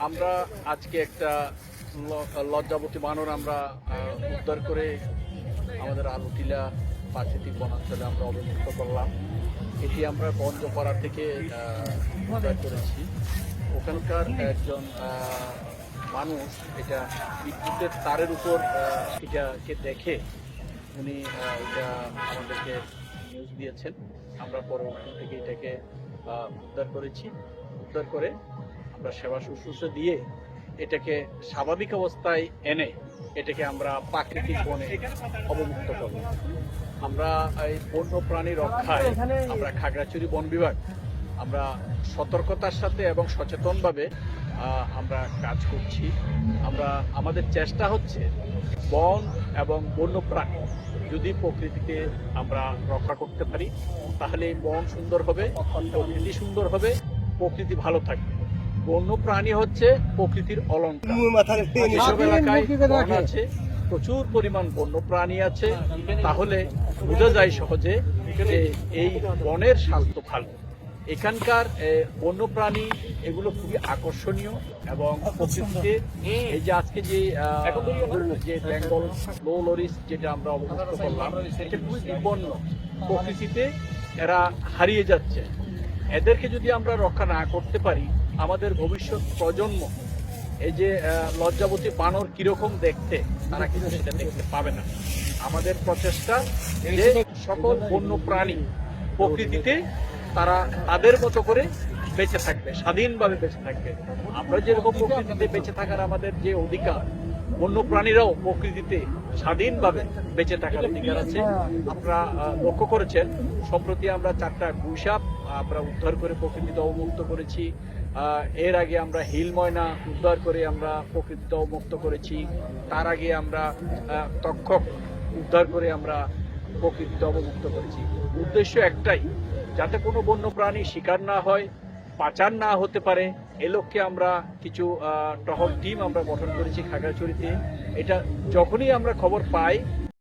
আমরা আজকে একটা লজ্জাবতী বানর আমরা উদ্ধার করে আমাদের আলুটিলা প্রাকৃতিক বনাঞ্চলে আমরা অবমুক্ত করলাম। এটি আমরা বঞ্জপাড়া থেকে উদ্ধার করেছি। ওখানকার একজন মানুষ এটা বিদ্যুতের তারের উপর এটাকে দেখে উনি এটা আমাদেরকে নিউজ দিয়েছেন। আমরা পরবর্তী থেকে এটাকে উদ্ধার করেছি। উদ্ধার করে আমরা সেবা শুশ্রূষা দিয়ে এটাকে স্বাভাবিক অবস্থায় এনে এটাকে আমরা প্রাকৃতিক বনে অবমুক্ত করব। আমরা এই বন্য প্রাণী রক্ষায় আমরা খাগড়াছড়ি বন বিভাগ আমরা সতর্কতার সাথে এবং সচেতনভাবে আমরা কাজ করছি। আমাদের চেষ্টা হচ্ছে বন এবং বন্যপ্রাণী যদি প্রকৃতিকে আমরা রক্ষা করতে পারি তাহলে বন সুন্দর হবে, প্রকৃতি সুন্দর হবে, প্রকৃতি ভালো থাকবে। বন্যপ্রাণী হচ্ছে প্রকৃতির অলংকার। যেসব এলাকায় বন আছে, প্রচুর পরিমাণ বন্যপ্রাণী আছে, তাহলে বোঝা যায় সহজে যে এই বনের স্বাস্থ্য ভালো। এখানকার বন্যপ্রাণী এগুলো খুবই আকর্ষণীয় এবং প্রকৃতিতে এই যে আজকে যে বেঙ্গল লো লরিস যেটা আমরা অবমুক্ত করলাম এটা খুবই বিপন্ন। প্রকৃতিতে এরা হারিয়ে যাচ্ছে। এদেরকে যদি আমরা রক্ষা না করতে পারি আমাদের ভবিষ্যৎ প্রজন্ম এই যে লজ্জাবতী বানর কিরকম দেখতে তারা কিন্তু সেটা দেখতে পাবে না। আমাদের প্রচেষ্টা যে সকল বন্য প্রাণী প্রকৃতিতে তারা তাদের মতো করে বেঁচে থাকবে, স্বাধীনভাবে বেঁচে থাকবে। আমরা যেরকম প্রকৃতিতে বেঁচে থাকার আমাদের যে অধিকার, বন্য প্রাণীরাও প্রকৃতিতে স্বাধীনভাবে বেঁচে থাকার অধিকার আছে। আপনারা লক্ষ্য করেছেন সম্প্রতি আমরা 4টা গুইসাপ আমরা উদ্ধার করে প্রকৃতিতে অবমুক্ত করেছি। এর আগে আমরা হিল ময়না উদ্ধার করে আমরা প্রকৃতিতে অবমুক্ত করেছি। তার আগে আমরা তক্ষক উদ্ধার করে আমরা প্রকৃতিতে অবমুক্ত করেছি। উদ্দেশ্য একটাই, যাতে কোনো বন্য প্রাণী শিকার না হয়, পাচার না হতে পারে। এ লক্ষ্যে আমরা কিছু টহল টিম আমরা গঠন করেছি খাগড়াছড়িতে। এটা যখনই আমরা খবর পাই